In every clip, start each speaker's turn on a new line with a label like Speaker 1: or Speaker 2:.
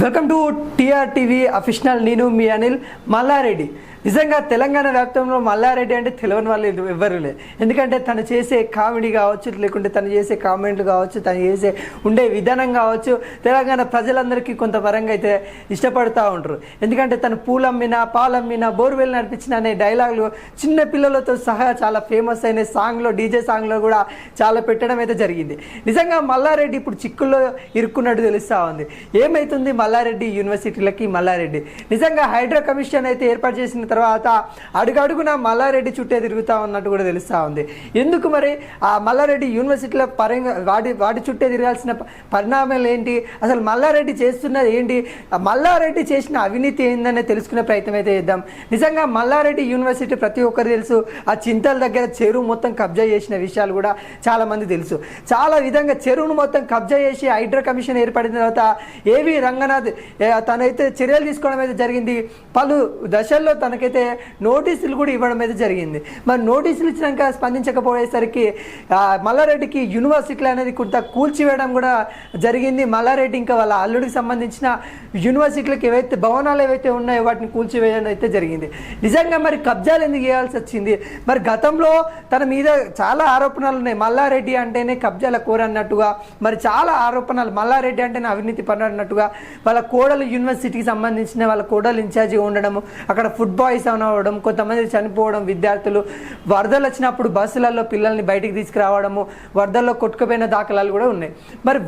Speaker 1: Welcome to TRTV official. నేను మీ అనిల్. మల్లారెడ్డి నిజంగా తెలంగాణ వ్యాప్తంలో మల్లారెడ్డి అంటే తెలియని వాళ్ళు ఎవ్వరు లేదు. ఎందుకంటే తను చేసే కామెడీ కావచ్చు, లేకుంటే తను చేసే కామెంట్లు కావచ్చు, తను చేసే ఉండే విధానం కావచ్చు, తెలంగాణ ప్రజలందరికీ కొంత పరంగా అయితే ఇష్టపడుతూ ఉంటారు. ఎందుకంటే తను పూలమ్మినా పాలమ్మినా బోర్వెల్ నడిపించిన అనే డైలాగులు చిన్న పిల్లలతో సహా చాలా ఫేమస్ అయిన సాంగ్లో, డీజే సాంగ్లో కూడా చాలా పెట్టడం అయితే జరిగింది. నిజంగా మల్లారెడ్డి ఇప్పుడు చిక్కుల్లో ఇరుక్కున్నట్టు తెలుస్తూ ఉంది. ఏమైతుంది మల్లారెడ్డి యూనివర్సిటీలకి? మల్లారెడ్డి నిజంగా హైడ్రా కమిషన్ అయితే ఏర్పాటు చేసిన తర్వాత అడుగడుగున మల్లారెడ్డి చుట్టే తిరుగుతూ ఉన్నట్టు కూడా తెలుస్తూ ఉంది. ఎందుకు మరి ఆ మల్లారెడ్డి యూనివర్సిటీల పరంగా వాటి చుట్టే తిరగాల్సిన పరిణామాలు ఏంటి? అసలు మల్లారెడ్డి చేస్తున్నది ఏంటి? మల్లారెడ్డి చేసిన అవినీతి ఏందనే తెలుసుకునే ప్రయత్నం అయితే చేద్దాం. నిజంగా మల్లారెడ్డి యూనివర్సిటీ ప్రతి ఒక్కరు తెలుసు. ఆ చింతల దగ్గర చెరువు మొత్తం కబ్జా చేసిన విషయాలు కూడా చాలా మంది తెలుసు. చాలా విధంగా చెరువును మొత్తం కబ్జా చేసి హైడ్రా కమిషన్ ఏర్పడిన తర్వాత ఏవి రంగనాథ్ తనైతే చర్యలు తీసుకోవడం అయితే జరిగింది. పలు దశల్లో తనకైతే నోటీసులు కూడా ఇవ్వడం అయితే జరిగింది. మరి నోటీసులు ఇచ్చినాక స్పందించకపోయేసరికి మల్లారెడ్డికి యూనివర్సిటీలు అనేది కొంత కూల్చివేయడం కూడా జరిగింది. మల్లారెడ్డి ఇంకా వాళ్ళ అల్లుడికి సంబంధించిన యూనివర్సిటీలకు ఏవైతే భవనాలు ఏవైతే ఉన్నాయో వాటిని కూల్చివేయడం అయితే జరిగింది. నిజంగా మరి కబ్జాలు ఎందుకు చేయాల్సి వచ్చింది? మరి గతంలో తన మీద చాలా ఆరోపణలు ఉన్నాయి. మల్లారెడ్డి అంటేనే కబ్జాల కోర అన్నట్టుగా మరి చాలా ఆరోపణలు. మల్లారెడ్డి అంటేనే అవినీతి పన్ను అన్నట్టుగా వాళ్ళ కోడలు యూనివర్సిటీకి సంబంధించిన వాళ్ళ కోడలు ఇన్ఛార్జిగా ఉండడము, అక్కడ ఫుడ్ బాయ్స్ అవడం, కొంతమంది చనిపోవడం, విద్యార్థులు వరదలు వచ్చినప్పుడు బస్సులలో పిల్లల్ని బయటికి తీసుకురావడము, వరదల్లో కొట్టుకుపోయిన దాఖలాలు కూడా ఉన్నాయి. మరి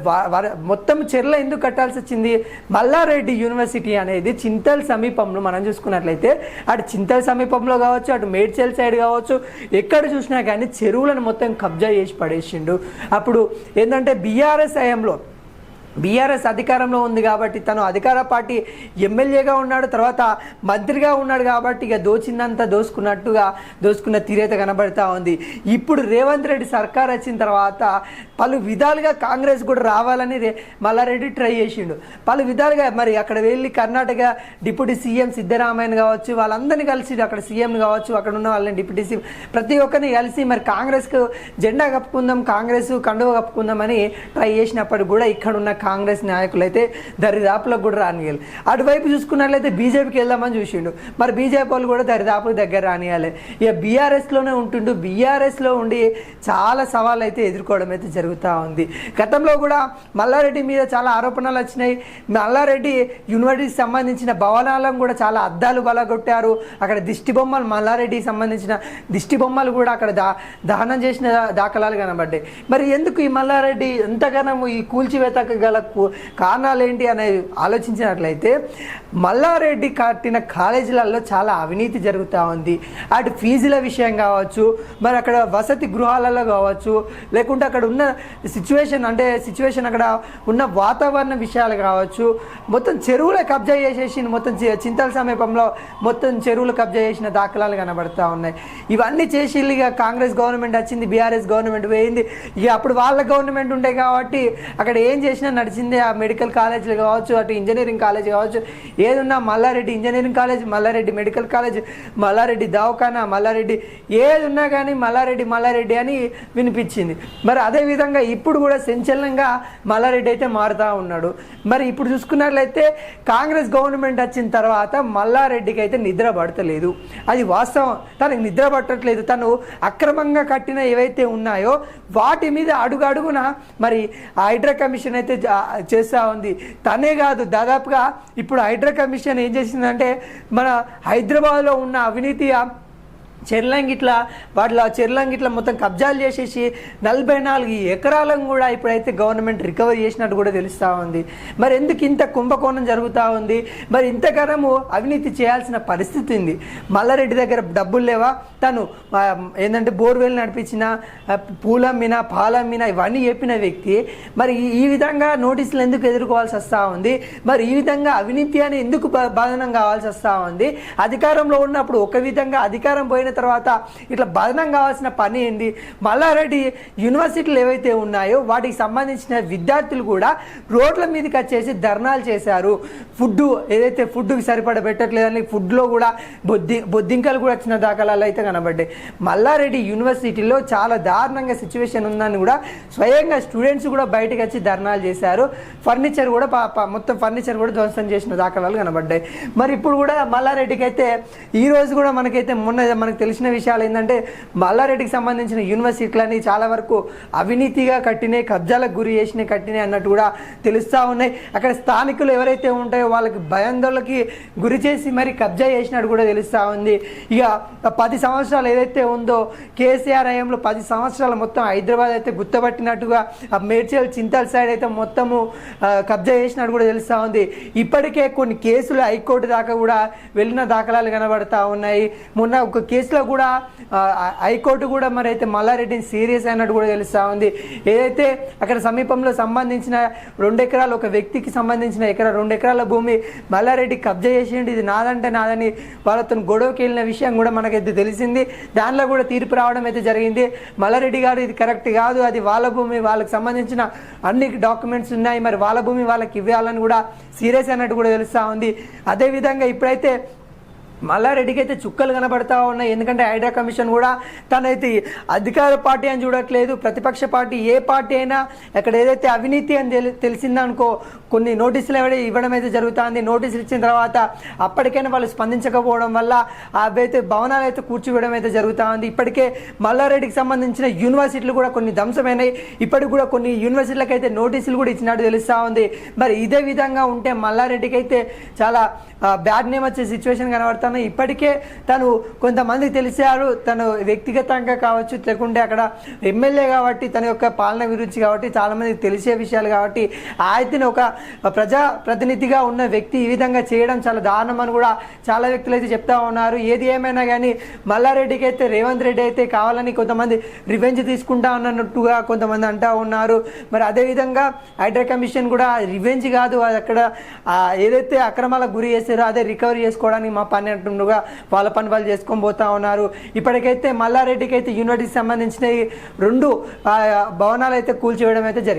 Speaker 1: మొత్తం చెర్ల ఎందుకు కట్టాల్సి వచ్చింది? మల్లారెడ్డి యూనివర్సిటీ అనేది చింతల్ సమీపంలో మనం చూసుకున్నట్లయితే అటు చింతల్ సమీపంలో కావచ్చు, అటు మేడ్చల్ సైడ్ కావచ్చు, ఎక్కడ చూసినా కానీ చెరువులను మొత్తం కబ్జా చేసి పడేసిండు. అప్పుడు ఏంటంటే బీఆర్ఎస్ హయాంలో బీఆర్ఎస్ అధికారంలో ఉంది కాబట్టి తను అధికార పార్టీ ఎమ్మెల్యేగా ఉన్నాడు, తర్వాత మంత్రిగా ఉన్నాడు కాబట్టి ఇక దోచిందంతా దోసుకున్న తీరైతే కనబడతా ఉంది. ఇప్పుడు రేవంత్ రెడ్డి సర్కార్ వచ్చిన తర్వాత పలు విధాలుగా కాంగ్రెస్ కూడా రావాలని మల్లారెడ్డి ట్రై చేసిండు. పలు విధాలుగా మరి అక్కడ వెళ్ళి కర్ణాటక డిప్యూటీ సీఎం సిద్ధరామయ్య కావచ్చు, వాళ్ళందరినీ కలిసి అక్కడ సీఎం కావచ్చు, అక్కడ ఉన్న వాళ్ళని డిప్యూటీ సీఎం ప్రతి ఒక్కరిని కలిసి మరి కాంగ్రెస్కు జెండా కప్పుకుందాం, కాంగ్రెస్ కండువ కప్పుకుందామని ట్రై చేసినప్పుడు కూడా ఇక్కడ ఉన్న కాంగ్రెస్ నాయకులు అయితే దరిదాపులకు కూడా రానియాలి. అటువైపు చూసుకున్నట్లయితే బీజేపీకి వెళ్దామని చూసిండు. మరి బీజేపీ వాళ్ళు కూడా దరిదాపులకు దగ్గర రానియాలి. ఇక బీఆర్ఎస్లోనే ఉంటుండు. బీఆర్ఎస్లో ఉండి చాలా సవాళ్ళు అయితే ఎదుర్కోవడం అయితే జరుగుతూ ఉంది. గతంలో కూడా మల్లారెడ్డి మీద చాలా ఆరోపణలు వచ్చినాయి. మల్లారెడ్డి యూనివర్సిటీకి సంబంధించిన భవనాలను కూడా చాలా అద్దాలు బలగొట్టారు. అక్కడ దిష్టి బొమ్మలు, మల్లారెడ్డికి సంబంధించిన దిష్టి బొమ్మలు కూడా అక్కడ దహనం చేసిన దాఖలాలు కనబడ్డాయి. మరి ఎందుకు ఈ మల్లారెడ్డి ఎంతగానో ఈ కూల్చివేతకు గల కారణాలు ఏంటి అనేది ఆలోచించినట్లయితే మల్లారెడ్డి కట్టిన కాలేజీలలో చాలా అవినీతి జరుగుతూ ఉంది. అటు ఫీజుల విషయం కావచ్చు, మరి అక్కడ వసతి గృహాలలో కావచ్చు, లేకుంటే అక్కడ ఉన్న సిచ్యువేషన్ అక్కడ ఉన్న వాతావరణ విషయాలు కావచ్చు, మొత్తం చెరువుల కబ్జా చేసేసి మొత్తం చింతల సమీపంలో మొత్తం చెరువులు కబ్జా చేసిన దాఖలాలు కనబడుతూ ఉన్నాయి. ఇవన్నీ చేసి ఇక కాంగ్రెస్ గవర్నమెంట్ వచ్చింది, బీఆర్ఎస్ గవర్నమెంట్ పోయింది. ఇక అప్పుడు వాళ్ళ గవర్నమెంట్ ఉండే కాబట్టి అక్కడ ఏం చేసినా నడిచింది. ఆ మెడికల్ కాలేజీలు కావచ్చు, అటు ఇంజనీరింగ్ కాలేజ్ కావచ్చు, ఏదున్నా Malla Reddy engineering college, Malla Reddy medical college, Malla Reddy దవాఖానా, మల్లారెడ్డి ఏది ఉన్నా కానీ మల్లారెడ్డి అని వినిపించింది. మరి అదేవిధంగా ఇప్పుడు కూడా సంచలనంగా మల్లారెడ్డి అయితే మారుతూ ఉన్నాడు. మరి ఇప్పుడు చూసుకున్నట్లయితే కాంగ్రెస్ గవర్నమెంట్ వచ్చిన తర్వాత మల్లారెడ్డికి అయితే నిద్ర పడతలేదు. అది వాస్తవం. తనకు నిద్ర పట్టట్లేదు. తను అక్రమంగా కట్టిన ఏవైతే ఉన్నాయో వాటి మీద అడుగున మరి హైడ్రా కమిషన్ అయితే చేస్తూ ఉంది. తనే కాదు, దాదాపుగా ఇప్పుడు హైడ్రా కమిషన్ ఏం చేసిందంటే మన హైదరాబాద్లో ఉన్న అవినీతి చెర్లంగిట్ల మొత్తం కబ్జాలు చేసేసి 44 ఎకరాలను కూడా ఇప్పుడైతే గవర్నమెంట్ రికవరీ చేసినట్టు కూడా తెలుస్తూ ఉంది. మరి ఎందుకు ఇంత కుంభకోణం జరుగుతూ ఉంది? మరి ఇంతకాలము అవినీతి చేయాల్సిన పరిస్థితి ఉంది. మల్లారెడ్డి దగ్గర డబ్బులు లేవా? తను ఏంటంటే బోర్వెల్ నడిపించిన, పూలమ్మినా పాలమ్మినా ఇవన్నీ చెప్పిన వ్యక్తి మరి ఈ విధంగా నోటీసులు ఎందుకు ఎదుర్కోవాల్సి వస్తూ ఉంది? మరి ఈ విధంగా అవినీతి అని ఎందుకు బాధనం కావాల్సి వస్తూ ఉంది? అధికారంలో ఉన్నప్పుడు ఒక విధంగా, అధికారం పోయిన పోయిన తర్వాత ఇట్లా బదనం కావాల్సిన పని ఏంది? మల్లారెడ్డి యూనివర్సిటీలు ఏవైతే ఉన్నాయో వాటికి సంబంధించిన విద్యార్థులు కూడా రోడ్ల మీదకి వచ్చేసి ధర్నాలు చేశారు. ఏదైతే ఫుడ్కి సరిపడ పెట్టట్లేదని ఫుడ్లో కూడా బొద్దింకలు కూడా వచ్చిన దాఖలాలు అయితే కనబడ్డాయి. మల్లారెడ్డి యూనివర్సిటీలో చాలా దారుణంగా సిచ్యువేషన్ ఉందని కూడా స్వయంగా స్టూడెంట్స్ కూడా బయటకు వచ్చి ధర్నాలు చేశారు. ఫర్నిచర్ కూడా మొత్తం ఫర్నిచర్ కూడా ధ్వంసం చేసిన దాఖలాలు కనబడ్డాయి. మరి ఇప్పుడు కూడా మల్లారెడ్డికి అయితే ఈ రోజు కూడా మనకు తెలిసిన విషయాలు ఏంటంటే మల్లారెడ్డికి సంబంధించిన యూనివర్సిటీలని చాలా వరకు అవినీతిగా కట్టినాయి, కబ్జాలకు గురి చేసినాయి, కట్టినాయి అన్నట్టు కూడా తెలుస్తూ ఉన్నాయి. అక్కడ స్థానికులు ఎవరైతే ఉంటాయో వాళ్ళకి భయాందోళనకి గురి చేసి మరి కబ్జా చేసినట్టు కూడా తెలుస్తూ ఉంది. ఇక 10 సంవత్సరాలు ఏదైతే ఉందో కేసీఆర్ హయాంలో 10 సంవత్సరాలు మొత్తం హైదరాబాద్ అయితే గుర్తుపట్టినట్టుగా ఆ మేడ్చల్ చింతల్ సైడ్ అయితే మొత్తము కబ్జా చేసినట్టు కూడా తెలుస్తూ ఉంది. ఇప్పటికే కొన్ని కేసులు హైకోర్టు దాకా కూడా వెళ్ళిన దాఖలాలు కనబడతా ఉన్నాయి. మొన్న ఒక కేసులో కూడా హైకోర్టు కూడా మరి అయితే మల్లారెడ్డిని సీరియస్ అయినట్టు కూడా తెలుస్తూ ఉంది. ఏదైతే అక్కడ సమీపంలో సంబంధించిన 2 ఎకరాలు ఒక వ్యక్తికి సంబంధించిన 2 ఎకరాల భూమి మల్లారెడ్డి కబ్జా చేసిండు, ఇది నాదంటే నాదని వాళ్ళతో గొడవకి వెళ్ళిన విషయం కూడా మనకైతే తెలిసింది. దానిలో కూడా తీర్పు రావడం అయితే జరిగింది. మల్లారెడ్డి గారు ఇది కరెక్ట్ కాదు, అది వాళ్ళ భూమి, వాళ్ళకి సంబంధించిన అన్ని డాక్యుమెంట్స్ ఉన్నాయి, మరి వాళ్ళ భూమి వాళ్ళకి ఇవ్వాలని కూడా సీరియస్ అన్నట్టు కూడా తెలుస్తూ ఉంది. అదేవిధంగా ఇప్పుడైతే మల్లారెడ్డికి అయితే చుక్కలు కనబడతా ఉన్నాయి. ఎందుకంటే హైడ్రా కమిషన్ కూడా తనైతే అధికార పార్టీ అని చూడట్లేదు, ప్రతిపక్ష పార్టీ ఏ పార్టీ అయినా అక్కడ ఏదైతే అవినీతి అని తెలిసిందనుకో కొన్ని నోటీసులు ఇవ్వడం అయితే జరుగుతుంది. నోటీసులు ఇచ్చిన తర్వాత అప్పటికైనా వాళ్ళు స్పందించకపోవడం వల్ల అవైతే భవనాలు అయితే కూర్చోవడం అయితే జరుగుతూ ఉంది. ఇప్పటికే మల్లారెడ్డికి సంబంధించిన యూనివర్సిటీలు కూడా కొన్ని ధ్వంసమైనాయి. ఇప్పటికి కూడా కొన్ని యూనివర్సిటీలకు అయితే నోటీసులు కూడా ఇచ్చినట్టు తెలుస్తూ ఉంది. మరి ఇదే విధంగా ఉంటే మల్లారెడ్డికి అయితే చాలా బ్యాడ్ నేమ్ వచ్చే సిచ్యువేషన్ కనబడుతుంది. ఇప్పటికే తను కొంతమంది తెలిసారు, తను వ్యక్తిగతంగా కావచ్చు లేకుంటే అక్కడ ఎమ్మెల్యే కాబట్టి తన యొక్క పాలన గురించి కాబట్టి చాలా మందికి తెలిసే విషయాలు కాబట్టి ఆయనను ఒక ప్రజా ప్రతినిధిగా ఉన్న వ్యక్తి ఈ విధంగా చేయడం చాలా దారుణం అని కూడా చాలా వ్యక్తులు అయితే చెప్తా ఉన్నారు. ఏది ఏమైనా కానీ మల్లారెడ్డికి అయితే రేవంత్ రెడ్డి అయితే కావాలని కొంతమంది రివెంజ్ తీసుకుంటా ఉన్నట్టుగా కొంతమంది అంటా ఉన్నారు. మరి అదేవిధంగా హైడ్రా కమిషన్ కూడా రివెంజ్ కాదు, అది అక్కడ ఏదైతే అక్రమాలకు గురి చేశారో అదే రికవరీ చేసుకోవడానికి మా పని అంటుండగా వాళ్ళ పని వాళ్ళు చేసుకొని పోతా ఉన్నారు. ఇప్పటికైతే మల్లారెడ్డికి అయితే యూనివర్సిటీకి సంబంధించిన 2 భవనాలు అయితే కూల్చివేయడం అయితే జరిగింది.